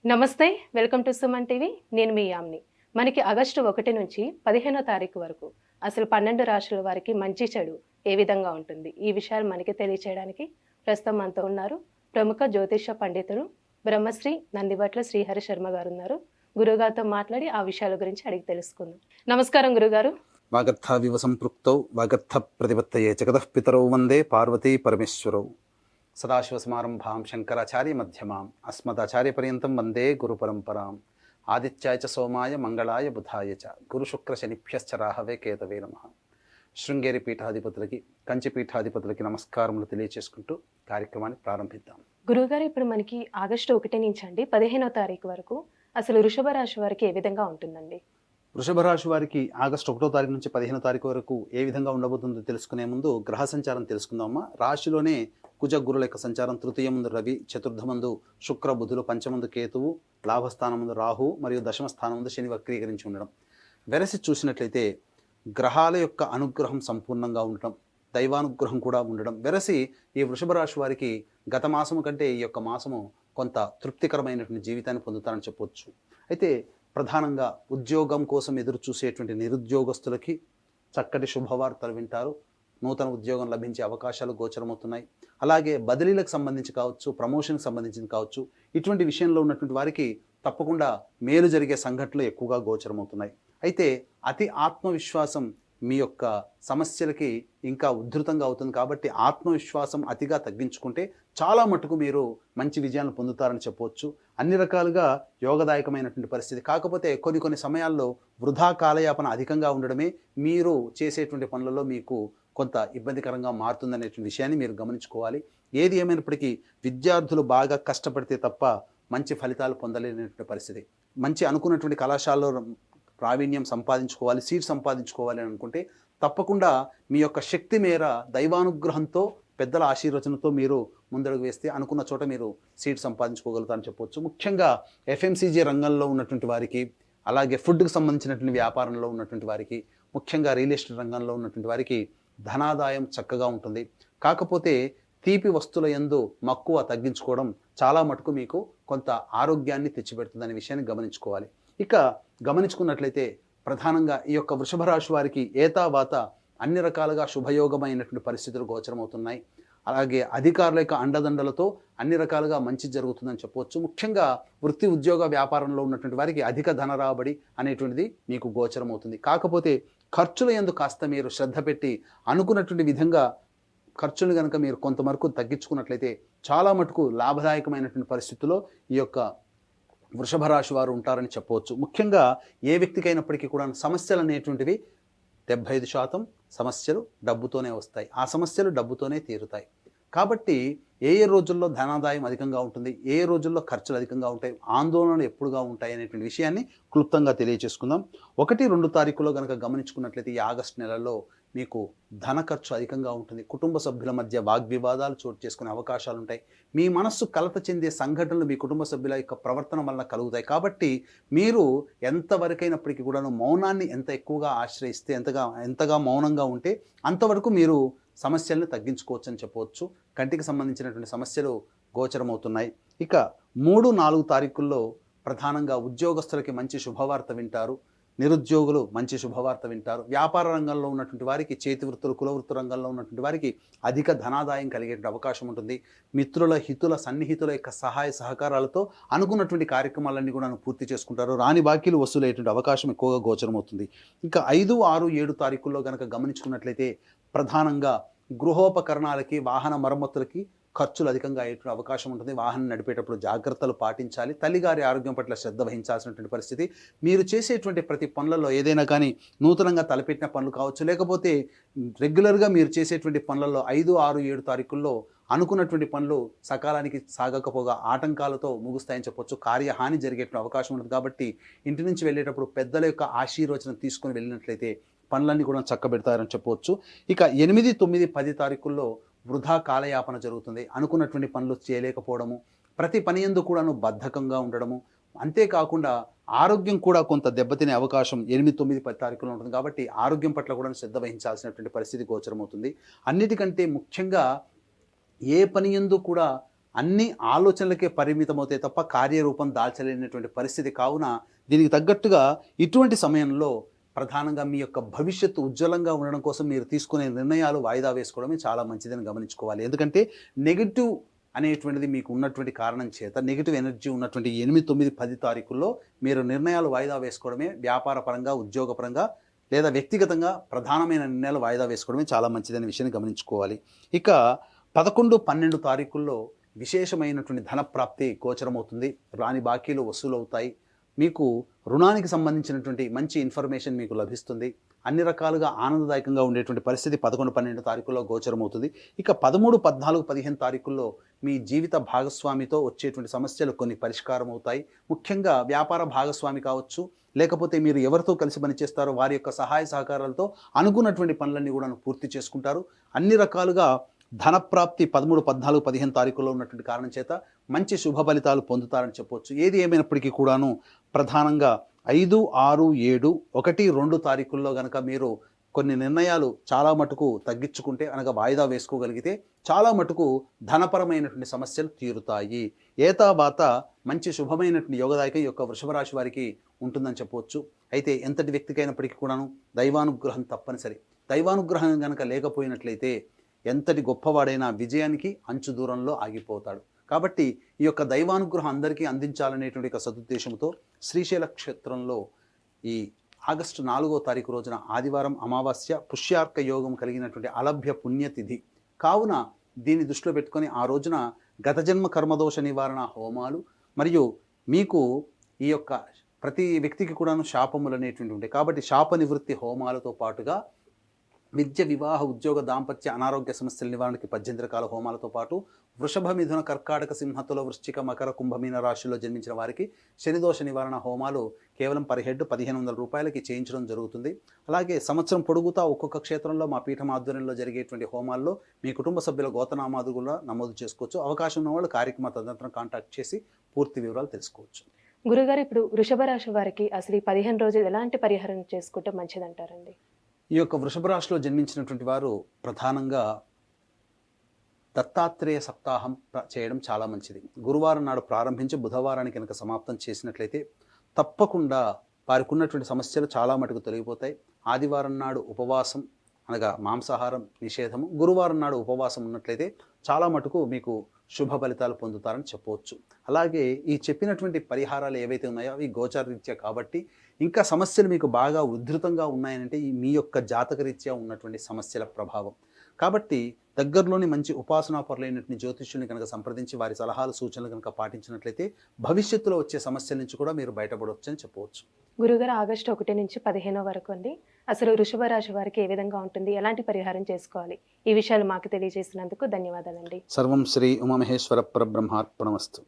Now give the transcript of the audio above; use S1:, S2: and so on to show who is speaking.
S1: నమస్తే. Welcome to Suman TV. నేను మీ యామ్ని. మనకి ఆగస్టు 1 నుంచి 15వ తారీఖు వరకు అసలు 12 రాశుల వారికి మంచి చెడు ఏ విధంగా ఉంటుంది? ఈ విషయాలు మనకి తెలియచేయడానికి ప్రస్తుతం మనతో ఉన్నారు ప్రముఖ జ్యోతిష పండితులు బ్రహ్మశ్రీ నందిబట్ల శ్రీహరి శర్మ గారు ఉన్నారు. గురుగారితో మాట్లాడి ఆ విషయాల గురించి అడిగి తెలుసుకుందాం. నమస్కారం గురుగారు.
S2: వాగర్థావివ సంపృక్తౌ వాగర్థ ప్రతిపత్తయే జగతః పితరౌ వందే పార్వతీ పరమేశ్వరౌ. సదాశివసమారంభాం శంకరాచార్య మధ్యమాం అస్మదాచార్యపర్యంతం వందే గురు పరంపరాం. ఆదిత్యాయ చ సోమాయ మంగళాయ బుధాయ చ గురుశుక్ర శనిభ్యశ్చ రాహవే కేతవే నమః. శృంగేరి పీఠాధిపతులకి, కంచి పీఠాధిపతులకి నమస్కారములు తెలియచేసుకుంటూ కార్యక్రమాన్ని ప్రారంభిద్దాం.
S1: గురుగారు, ఇప్పుడు మనకి ఆగస్టు 1 నుంచి అండి 15వ తారీఖు వరకు అసలు వృషభ రాశి వారికి ఏ విధంగా ఉంటుందండి?
S2: వృషభ రాశి వారికి ఆగస్టు 1వ తారీఖు నుంచి 15వ తారీఖు వరకు ఏ విధంగా ఉండబోతుందో తెలుసుకునే ముందు గ్రహ సంచారం తెలుసుకుందామా. రాశిలోనే కుజ గురుల యొక్క సంచారం, తృతీయ ముందు రవి, చతుర్థ మందు శుక్ర బుధులు, పంచమందు కేతువు, లాభస్థానం ముందు రాహు మరియు దశమ స్థానం ముందు శని వక్రీకరించి ఉండడం. వెరసి చూసినట్లయితే గ్రహాల యొక్క అనుగ్రహం సంపూర్ణంగా ఉండటం, దైవానుగ్రహం కూడా ఉండడం. వెరసి ఈ వృషభ రాశి వారికి గత మాసము కంటే ఈ యొక్క మాసము కొంత తృప్తికరమైనటువంటి జీవితాన్ని పొందుతారని చెప్పవచ్చు. అయితే ప్రధానంగా ఉద్యోగం కోసం ఎదురు చూసేటువంటి నిరుద్యోగస్తులకి చక్కటి శుభవార్తలు వింటారు. నూతన ఉద్యోగం లభించే అవకాశాలు గోచరమవుతున్నాయి. అలాగే బదిలీలకు సంబంధించి కావచ్చు, ప్రమోషన్కి సంబంధించింది కావచ్చు, ఇటువంటి విషయంలో ఉన్నటువంటి వారికి తప్పకుండా మేలు జరిగే సంఘటనలు ఎక్కువగా గోచరమవుతున్నాయి. అయితే అతి ఆత్మవిశ్వాసం మీ యొక్క సమస్యలకి ఇంకా ఉద్ధృతంగా అవుతుంది. కాబట్టి ఆత్మవిశ్వాసం అతిగా తగ్గించుకుంటే చాలా మటుకు మీరు మంచి విజయాలను పొందుతారని చెప్పవచ్చు. అన్ని రకాలుగా యోగదాయకమైనటువంటి పరిస్థితి. కాకపోతే కొన్ని సమయాల్లో వృధా కాలయాపన అధికంగా ఉండడమే మీరు చేసేటువంటి పనులలో మీకు కొంత ఇబ్బందికరంగా మారుతుందనేటువంటి విషయాన్ని మీరు గమనించుకోవాలి. ఏది ఏమైనప్పటికీ విద్యార్థులు బాగా కష్టపడితే తప్ప మంచి ఫలితాలు పొందలేనటువంటి పరిస్థితి. మంచి అనుకున్నటువంటి కళాశాలలో ప్రావీణ్యం సంపాదించుకోవాలి, సీట్ సంపాదించుకోవాలి అని అనుకుంటే తప్పకుండా మీ యొక్క శక్తి మేర దైవానుగ్రహంతో, పెద్దల ఆశీర్వచనతో మీరు ముందడుగు వేస్తే అనుకున్న చోట మీరు సీట్ సంపాదించుకోగలుగుతారని చెప్పవచ్చు. ముఖ్యంగా ఎఫ్ఎంసీజీ రంగంలో ఉన్నటువంటి వారికి, అలాగే ఫుడ్కి సంబంధించినటువంటి వ్యాపారంలో ఉన్నటువంటి వారికి, ముఖ్యంగా రియల్ ఎస్టేట్ రంగంలో ఉన్నటువంటి వారికి ధనాదాయం చక్కగా ఉంటుంది. కాకపోతే తీపి వస్తువుల యందు మక్కువ తగ్గించుకోవడం చాలా మటుకు మీకు కొంత ఆరోగ్యాన్ని తెచ్చిపెడుతుందనే విషయాన్ని గమనించుకోవాలి. ఇక గమనించుకున్నట్లయితే ప్రధానంగా ఈ యొక్క వృషభ రాశి వారికి ఏతావాత అన్ని రకాలుగా శుభయోగమైనటువంటి పరిస్థితులు గోచరమవుతున్నాయి. అలాగే అధికారుల యొక్క అండదండలతో అన్ని రకాలుగా మంచి జరుగుతుందని చెప్పవచ్చు. ముఖ్యంగా వృత్తి ఉద్యోగ వ్యాపారంలో ఉన్నటువంటి వారికి అధిక ధన రాబడి అనేటువంటిది మీకు గోచరమవుతుంది. కాకపోతే ఖర్చుల యందు కాస్త మీరు శ్రద్ధ పెట్టి అనుకున్నటువంటి విధంగా ఖర్చులు కనుక మీరు కొంతవరకు తగ్గించుకున్నట్లయితే చాలా మటుకు లాభదాయకమైనటువంటి పరిస్థితుల్లో ఈ యొక్క వృషభ రాశి వారు ఉంటారని చెప్పవచ్చు. ముఖ్యంగా ఏ వ్యక్తికైనప్పటికీ కూడా సమస్యలు అనేటువంటివి 75% సమస్యలు డబ్బుతోనే వస్తాయి. ఆ సమస్యలు డబ్బుతోనే తీరుతాయి. కాబట్టి ఏ రోజుల్లో ధనాదాయం అధికంగా ఉంటుంది, ఏ రోజుల్లో ఖర్చులు అధికంగా ఉంటాయి, ఆందోళనలు ఎప్పుడుగా ఉంటాయి అనేటువంటి విషయాన్ని క్లుప్తంగా తెలియజేసుకుందాం. 1-2 తారీఖులో కనుక గమనించుకున్నట్లయితే ఈ ఆగస్టు నెలలో మీకు ధన ఖర్చు అధికంగా ఉంటుంది. కుటుంబ సభ్యుల మధ్య వాగ్వివాదాలు చోటు చేసుకునే అవకాశాలు ఉంటాయి. మీ మనస్సు కలత చెందే సంఘటనలు మీ కుటుంబ సభ్యుల యొక్క ప్రవర్తన వలన కలుగుతాయి. కాబట్టి మీరు ఎంతవరకైనప్పటికీ కూడాను మౌనాన్ని ఎంత ఎక్కువగా ఆశ్రయిస్తే, ఎంతగా మౌనంగా ఉంటే అంతవరకు మీరు సమస్యలను తగ్గించుకోవచ్చు అని చెప్పవచ్చు. కంటికి సంబంధించినటువంటి సమస్యలు గోచరమవుతున్నాయి. ఇక 3-4 తారీఖుల్లో ప్రధానంగా ఉద్యోగస్తులకి మంచి శుభవార్త వింటారు. నిరుద్యోగులు మంచి శుభవార్త వింటారు. వ్యాపార రంగంలో ఉన్నటువంటి వారికి, చేతి వృత్తులు, కులవృత్తి రంగంలో ఉన్నటువంటి వారికి అధిక ధనాదాయం కలిగే అవకాశం ఉంటుంది. మిత్రుల, హితుల, సన్నిహితుల యొక్క సహాయ సహకారాలతో అనుకున్నటువంటి కార్యక్రమాలన్నీ కూడా పూర్తి చేసుకుంటారు. రాని బాకీలు వసూలయ్యేటువంటి అవకాశం ఎక్కువగా గోచరమవుతుంది. ఇంకా 5, 6, 7 తారీఖుల్లో కనుక గమనించుకున్నట్లయితే ప్రధానంగా గృహోపకరణాలకి, వాహన మరమ్మతులకి ఖర్చులు అధికంగా అయ్యేటువంటి అవకాశం ఉంటుంది. వాహనం నడిపేటప్పుడు జాగ్రత్తలు పాటించాలి. తల్లిగారి ఆరోగ్యం పట్ల శ్రద్ధ వహించాల్సినటువంటి పరిస్థితి. మీరు చేసేటువంటి ప్రతి పనులలో ఏదైనా కానీ నూతనంగా తలపెట్టిన పనులు కావచ్చు, లేకపోతే రెగ్యులర్గా మీరు చేసేటువంటి పనులలో 5, 6, 7 తారీఖుల్లో అనుకున్నటువంటి పనులు సకాలానికి సాగకపోగా ఆటంకాలతో ముగుస్తాయని చెప్పొచ్చు. కార్యహాని జరిగేటువంటి అవకాశం ఉంటుంది. కాబట్టి ఇంటి నుంచి వెళ్ళేటప్పుడు పెద్దల యొక్క ఆశీర్వచనం తీసుకొని వెళ్ళినట్లయితే పనులన్నీ కూడా చక్కబెడతారని చెప్పవచ్చు. ఇక 8, 9, 10 తారీఖుల్లో వృధా కాలయాపన జరుగుతుంది. అనుకున్నటువంటి పనులు చేయలేకపోవడము, ప్రతి పని యందు కూడాను బద్ధకంగా ఉండడము, అంతేకాకుండా ఆరోగ్యం కూడా కొంత దెబ్బతినే అవకాశం 8, 9, 10 తారీఖుల్లో ఉంటుంది. కాబట్టి ఆరోగ్యం పట్ల కూడా శ్రద్ధ వహించాల్సినటువంటి పరిస్థితి గోచరమవుతుంది. అన్నిటికంటే ముఖ్యంగా ఏ పని యందు కూడా అన్ని ఆలోచనలకే పరిమితమవుతాయి తప్ప కార్యరూపం దాల్చలేనటువంటి పరిస్థితి. కావున దీనికి తగ్గట్టుగా ఇటువంటి సమయంలో ప్రధానంగా మీ యొక్క భవిష్యత్తు ఉజ్వలంగా ఉండడం కోసం మీరు తీసుకునే నిర్ణయాలు వాయిదా వేసుకోవడమే చాలా మంచిదని గమనించుకోవాలి. ఎందుకంటే నెగిటివ్ అనేటువంటిది మీకు ఉన్నటువంటి కారణం చేత నెగిటివ్ ఎనర్జీ ఉన్నటువంటి 8, 9, 10 తారీఖుల్లో మీరు నిర్ణయాలు వాయిదా వేసుకోవడమే వ్యాపార పరంగా, ఉద్యోగపరంగా లేదా వ్యక్తిగతంగా ప్రధానమైన నిర్ణయాలు వాయిదా వేసుకోవడమే చాలా మంచిదనే విషయాన్ని గమనించుకోవాలి. ఇక 11, 12 తారీఖుల్లో విశేషమైనటువంటి ధనప్రాప్తి గోచరమవుతుంది. రాని బాకీలు వసూలు అవుతాయి. మీకు రుణానికి సంబంధించినటువంటి మంచి ఇన్ఫర్మేషన్ మీకు లభిస్తుంది. అన్ని రకాలుగా ఆనందదాయకంగా ఉండేటువంటి పరిస్థితి 11, 12 తారీఖుల్లో గోచరమవుతుంది. ఇక 13, 14, 15 తారీఖుల్లో మీ జీవిత భాగస్వామితో వచ్చేటువంటి సమస్యలు కొన్ని పరిష్కారం అవుతాయి. ముఖ్యంగా వ్యాపార భాగస్వామి కావచ్చు, లేకపోతే మీరు ఎవరితో కలిసి పనిచేస్తారో వారి యొక్క సహాయ సహకారాలతో అనుకున్నటువంటి పనులన్నీ కూడా పూర్తి చేసుకుంటారు. అన్ని రకాలుగా ధనప్రాప్తి 13, 14, 15 తారీఖుల్లో ఉన్నటువంటి కారణం చేత మంచి శుభ ఫలితాలు పొందుతారని చెప్పవచ్చు. ఏది ఏమైనప్పటికీ కూడాను ప్రధానంగా 5, 6, 7, 1, 2 తారీఖుల్లో కనుక మీరు కొన్ని నిర్ణయాలు చాలా మటుకు తగ్గించుకుంటే అనగా వాయిదా వేసుకోగలిగితే చాలా మటుకు ధనపరమైనటువంటి సమస్యలు తీరుతాయి. ఏతావాత మంచి శుభమైనటువంటి యోగదాయకం యొక్క వృషభ రాశి వారికి ఉంటుందని చెప్పవచ్చు. అయితే ఎంతటి వ్యక్తికైనప్పటికీ కూడాను దైవానుగ్రహం తప్పనిసరి. దైవానుగ్రహం కనుక లేకపోయినట్లయితే ఎంతటి గొప్పవాడైనా విజయానికి అంచు దూరంలో ఆగిపోతాడు. కాబట్టి ఈ యొక్క దైవానుగ్రహం అందరికీ అందించాలనేటువంటి ఒక సదుద్దేశంతో శ్రీశైల క్షేత్రంలో ఈ ఆగస్టు 4వ తారీఖు రోజున ఆదివారం అమావాస్య పుష్యార్క యోగం కలిగినటువంటి అలభ్య పుణ్యతిథి కావున దీన్ని దృష్టిలో పెట్టుకొని ఆ రోజున గత జన్మ కర్మదోష నివారణ హోమాలు మరియు మీకు ఈ యొక్క ప్రతి వ్యక్తికి కూడాను శాపములు అనేటువంటి ఉంటాయి. కాబట్టి శాప నివృత్తి హోమాలతో పాటుగా విద్య, వివాహ, ఉద్యోగ, దాంపత్య, అనారోగ్య సమస్యల నివారణకి 18 రకాల హోమాలతో పాటు వృషభ, మిథున, కర్కాటక, సింహతుల, వృశ్చిక, మకర, కుంభమీన రాశిలో జన్మించిన వారికి శనిదోష నివారణ హోమాలు కేవలం పర్ హెడ్ 1500 రూపాయలకి చేయించడం జరుగుతుంది. అలాగే సంవత్సరం పొడుగుతా ఒక్కొక్క క్షేత్రంలో మా పీఠం ఆధ్వర్యంలో జరిగేటువంటి హోమాల్లో మీ కుటుంబ సభ్యుల గోతనామాలు కూడా నమోదు చేసుకోవచ్చు. అవకాశం ఉన్న వాళ్ళు కార్యక్రమ తదనంతరం కాంటాక్ట్ చేసి పూర్తి వివరాలు తెలుసుకోవచ్చు.
S1: గురుగారు, ఇప్పుడు వృషభ రాశి వారికి అసలు ఈ 15 రోజులు ఎలాంటి పరిహారం చేసుకుంటే మంచిదంటారండి?
S2: ఈ యొక్క వృషభ రాశిలో జన్మించినటువంటి వారు ప్రధానంగా దత్తాత్రేయ సప్తాహం చేయడం చాలా మంచిది. గురువారం నాడు ప్రారంభించి బుధవారానికి కనుక సమాప్తం చేసినట్లయితే తప్పకుండా వారికి ఉన్నటువంటి సమస్యలు చాలా మటుకు తొలగిపోతాయి. ఆదివారం నాడు ఉపవాసం అనగా మాంసాహారం నిషేధము, గురువారం నాడు ఉపవాసం ఉన్నట్లయితే చాలా మటుకు మీకు శుభ ఫలితాలు పొందుతారని చెప్పవచ్చు. అలాగే ఈ చెప్పినటువంటి పరిహారాలు ఏవైతే ఉన్నాయో అవి గోచారరీత్యా కాబట్టి ఇంకా సమస్యలు మీకు బాగా ఉధృతంగా ఉన్నాయనంటే ఈ మీ యొక్క జాతకరీత్యా ఉన్నటువంటి సమస్యల ప్రభావం. కాబట్టి దగ్గరలోని మంచి ఉపాసనాపరులైనటువంటి జ్యోతిష్యుని కనుక సంప్రదించి వారి సలహాలు, సూచనలు కనుక పాటించినట్లయితే భవిష్యత్తులో వచ్చే సమస్యల నుంచి కూడా మీరు బయటపడవచ్చు అని చెప్పవచ్చు.
S1: గురుగారు, ఆగస్టు 1 నుంచి 15 వరకు అండి అసలు వృషభ రాశి వారికి ఏ విధంగా ఉంటుంది, ఎలాంటి పరిహారం చేసుకోవాలి, ఈ విషయాలు మాకు తెలియజేసినందుకు ధన్యవాదాలండి.
S2: సర్వం శ్రీ ఉమామహేశ్వర పరబ్రహ్మార్పణమస్తు.